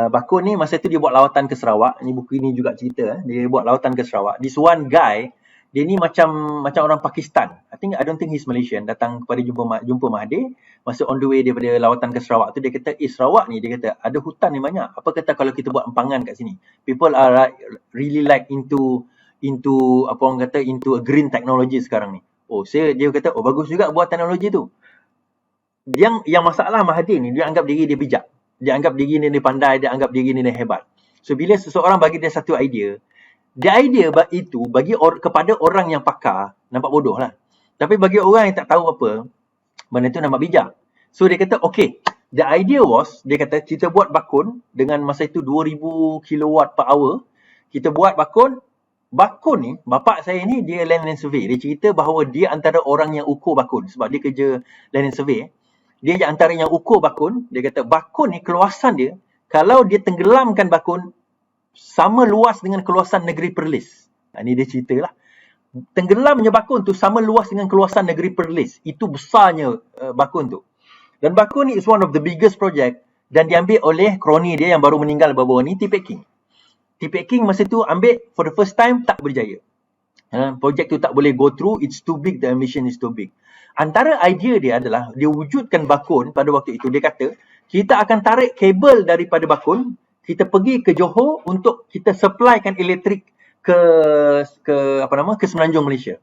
Bakun ni masa tu dia buat lawatan ke Sarawak. Ni buku ni juga cerita. Dia buat lawatan ke Sarawak. This one guy, dia ni macam orang Pakistan. I don't think he's Malaysian. Datang kepada jumpa Mahathir. Masa on the way daripada lawatan ke Sarawak tu, dia kata, Sarawak ni, dia kata, ada hutan ni banyak. Apa kata kalau kita buat empangan kat sini? People are really like into apa orang kata, into a green technology sekarang ni. Dia kata, bagus juga buat teknologi tu. Yang masalah Mahathir ni, dia anggap diri dia bijak. Dia anggap diri ni dia pandai, dia anggap diri ni dia hebat. So bila seseorang bagi dia satu idea, idea itu kepada orang yang pakar, nampak bodoh lah. Tapi bagi orang yang tak tahu apa, benda tu nampak bijak. So dia kata, okay, the idea was, dia kata, kita buat bakun dengan masa itu 2000 kilowatt per hour. Kita buat bakun ni, bapak saya ni dia land survey. Dia cerita bahawa dia antara orang yang ukur bakun sebab dia kerja land survey. Dia antara yang ukur bakun. Dia kata bakun ni keluasan dia, kalau dia tenggelamkan bakun, sama luas dengan keluasan negeri Perlis. Ni dia ceritalah. Tenggelamnya bakun tu sama luas dengan keluasan negeri Perlis. Itu besarnya bakun tu. Dan bakun ni is one of the biggest project dan diambil oleh kroni dia yang baru meninggal baru-baru ni, T.P. King. T.P. King masa tu ambil for the first time, tak berjaya. Projek tu tak boleh go through, it's too big, the emission is too big. Antara idea dia adalah, dia wujudkan bakun pada waktu itu. Dia kata, kita akan tarik kabel daripada bakun, kita pergi ke Johor untuk kita supplykan elektrik ke Semenanjung Malaysia.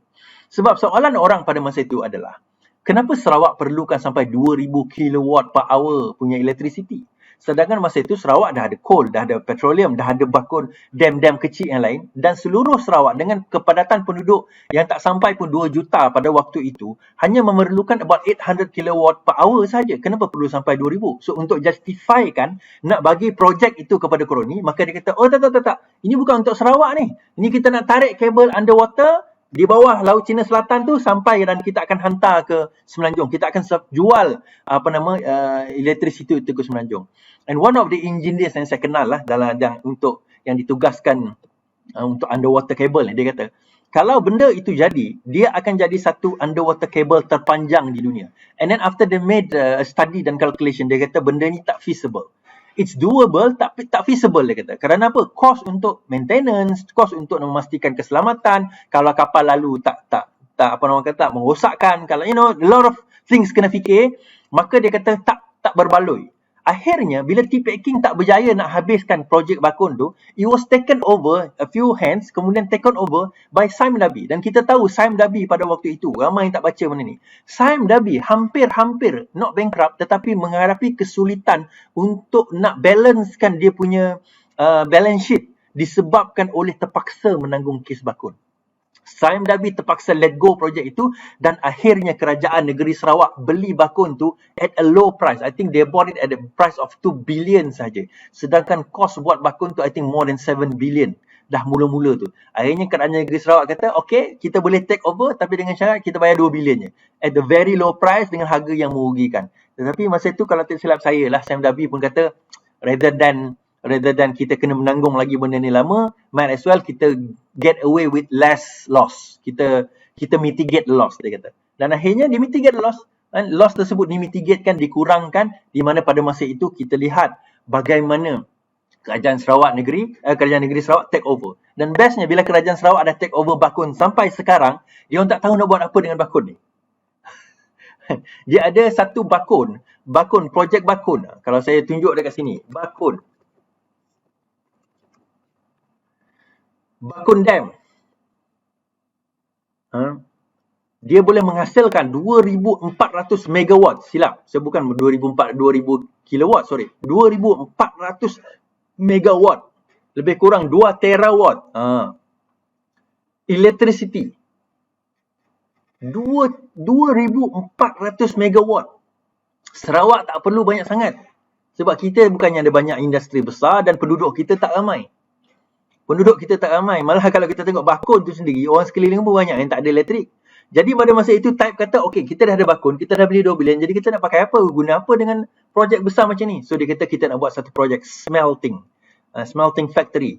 Sebab soalan orang pada masa itu adalah, kenapa Sarawak perlukan sampai 2000 kilowatt per hour punya electricity? Sedangkan masa itu Sarawak dah ada coal, dah ada petroleum, dah ada bakun, dam-dam kecil yang lain, dan seluruh Sarawak dengan kepadatan penduduk yang tak sampai pun 2 juta pada waktu itu hanya memerlukan about 800 kilowatt per hour saja. Kenapa perlu sampai 2000? So untuk justifikan nak bagi projek itu kepada kroni, maka dia kata, tak, ini bukan untuk Sarawak ni. Ini kita nak tarik kabel underwater di bawah Laut Cina Selatan tu sampai, dan kita akan hantar ke Semenanjung. Kita akan jual elektrisiti itu ke Semenanjung. And one of the engineers yang saya kenal lah dalam untuk yang ditugaskan untuk underwater cable ni, dia kata, kalau benda itu jadi, dia akan jadi satu underwater cable terpanjang di dunia. And then after they made a study dan calculation, dia kata benda ni tak feasible. It's doable tapi tak feasible, dia kata. Kerana apa? Cost untuk maintenance, cost untuk memastikan keselamatan, kalau kapal lalu tak merosakkan, kalau a lot of things kena fikir, maka dia kata tak berbaloi. Akhirnya bila T.P. King tak berjaya nak habiskan projek bakun tu, it was taken over a few hands, kemudian taken over by Sime Darby. Dan kita tahu Sime Darby pada waktu itu, ramai yang tak baca benda ni, Sime Darby hampir not bankrupt, tetapi menghadapi kesulitan untuk nak balancekan dia punya balance sheet disebabkan oleh terpaksa menanggung kes bakun. Sime Darby terpaksa let go projek itu, dan akhirnya kerajaan negeri Sarawak beli bakun tu at a low price. I think they bought it at the price of 2 billion saja. Sedangkan kos buat bakun tu I think more than 7 billion. Dah mula-mula tu. Akhirnya kerajaan negeri Sarawak kata, okay, kita boleh take over tapi dengan syarat kita bayar 2 billion je. At the very low price dengan harga yang merugikan. Tetapi masa tu kalau tak silap saya lah, Sime Darby pun kata, rather than kita kena menanggung lagi benda ni lama, might as well kita get away with less loss. Kita mitigate loss, dia kata. Dan akhirnya dia mitigate loss. Loss tersebut dimitigatekan, dikurangkan, di mana pada masa itu kita lihat bagaimana kerajaan negeri Sarawak take over. Dan bestnya bila kerajaan Sarawak ada take over bakun sampai sekarang, dia orang tak tahu nak buat apa dengan bakun ni. Dia ada satu bakun, projek bakun. Kalau saya tunjuk dekat sini, bakun Dam. Dia boleh menghasilkan 2,400 megawatt. Silap, saya bukan 2,000 kilowatt, sorry. 2,400 megawatt. Lebih kurang 2 terawatt. Electricity. 2,400 megawatt. Sarawak tak perlu banyak sangat. Sebab kita bukannya ada banyak industri besar dan penduduk kita tak ramai. Malah kalau kita tengok bakun tu sendiri, orang sekeliling pun banyak yang tak ada elektrik. Jadi pada masa itu Type kata, okay, kita dah ada bakun, kita dah beli 2 bilion, jadi kita nak pakai apa? Guna apa dengan projek besar macam ni? So dia kata kita nak buat satu projek smelting factory.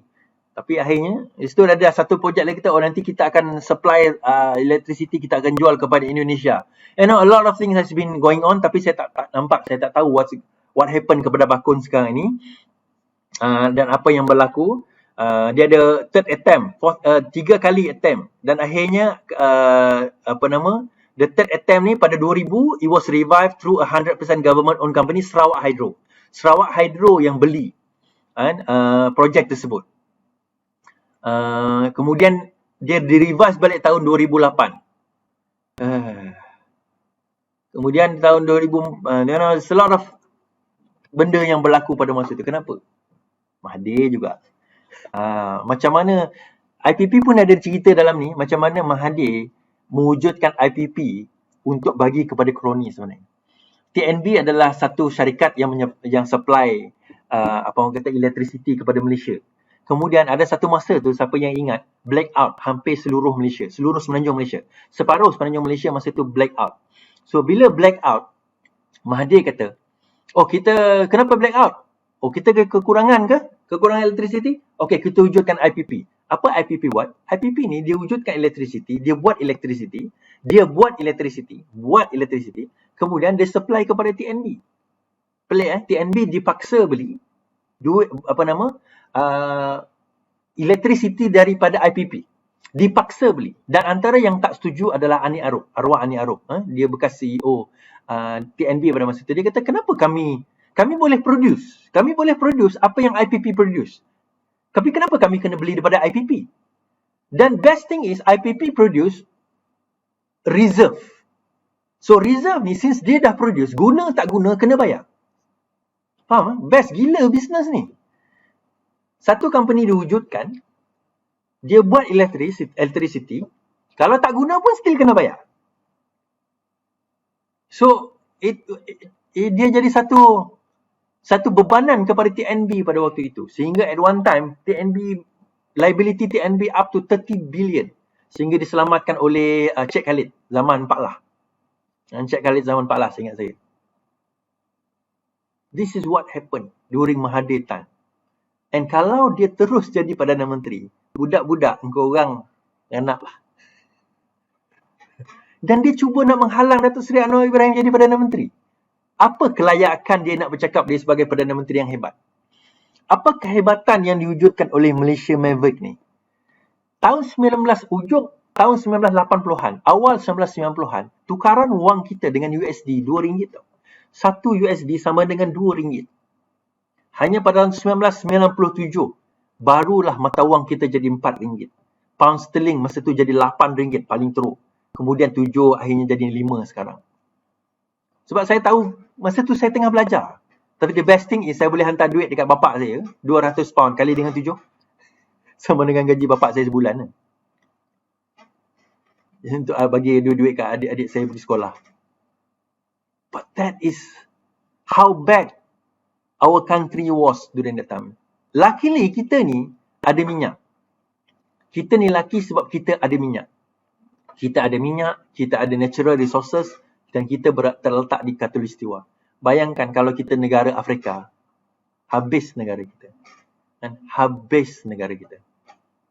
Tapi akhirnya, itu ada satu projek lagi, nanti kita akan supply electricity, kita akan jual kepada Indonesia. A lot of things has been going on, tapi saya tak nampak, saya tak tahu what happened kepada bakun sekarang ini. Dan apa yang berlaku, dia ada third attempt, 3 kali attempt, dan akhirnya the third attempt ni pada 2000 it was revived through 100% government owned company, Sarawak Hydro. Sarawak Hydro yang beli projek tersebut. Kemudian dia di-revise balik tahun 2008. Kemudian tahun 2000, there's a lot of benda yang berlaku pada masa itu. Kenapa? Mahathir juga. Macam mana IPP pun ada cerita dalam ni, macam mana Mahathir mewujudkan IPP untuk bagi kepada kroni sebenarnya. TNB adalah satu syarikat yang supply apa orang kata electricity kepada Malaysia. Kemudian ada satu masa tu, siapa yang ingat, blackout hampir seluruh Malaysia, seluruh semenanjung Malaysia. Separuh semenanjung Malaysia masa tu blackout. So bila blackout, Mahathir kata, oh kita kenapa blackout? Oh kita kekurangan ke? Kekurangan electricity? Okey, kita wujudkan IPP. Apa IPP buat? IPP ni dia wujudkan electricity, dia buat electricity, buat electricity, kemudian dia supply kepada TNB. Pelik TNB dipaksa beli duit electricity daripada IPP. Dipaksa beli. Dan antara yang tak setuju adalah arwah Ani Arub. Dia bekas CEO TNB pada masa itu. Dia kata, kenapa kami boleh produce? Kami boleh produce apa yang IPP produce. Tapi kenapa kami kena beli daripada IPP? Dan best thing is IPP produce reserve. So reserve ni since dia dah produce, guna tak guna kena bayar. Faham? Best gila bisnes ni. Satu company diwujudkan, dia buat electricity, kalau tak guna pun still kena bayar. So dia jadi satu bebanan kepada TNB pada waktu itu. Sehingga at one time, liability TNB up to 30 billion. Sehingga diselamatkan oleh Cik Khalid zaman Pak Lah. Cik Khalid zaman Pak Lah, saya ingat saya. This is what happened during Mahathir time. And kalau dia terus jadi Perdana Menteri, budak-budak engkau orang anak lah. Dan dia cuba nak menghalang Datuk Seri Anwar Ibrahim jadi Perdana Menteri. Apa kelayakan dia nak bercakap dia sebagai Perdana Menteri yang hebat? Apa kehebatan yang diwujudkan oleh Malaysia Maverick ni? Tahun 1980-an, awal 1990-an, tukaran wang kita dengan USD RM2 tau. 1 USD sama dengan RM2. Hanya pada tahun 1997, barulah mata wang kita jadi RM4. Pound sterling masa tu jadi RM8 paling teruk. Kemudian 7, akhirnya jadi 5 sekarang. Sebab saya tahu, masa tu saya tengah belajar. Tapi the best thing is saya boleh hantar duit dekat bapak saya, £200 kali dengan 7. Sama dengan gaji bapak saya sebulan. Untuk bagi duit kat adik-adik saya pergi sekolah. But that is how bad our country was during that time. Luckily, kita ni ada minyak. Kita ni lucky sebab kita ada minyak. Kita ada minyak, kita ada natural resources dan kita terletak di Khatulistiwa. Bayangkan kalau kita negara Afrika, habis negara kita. Dan habis negara kita.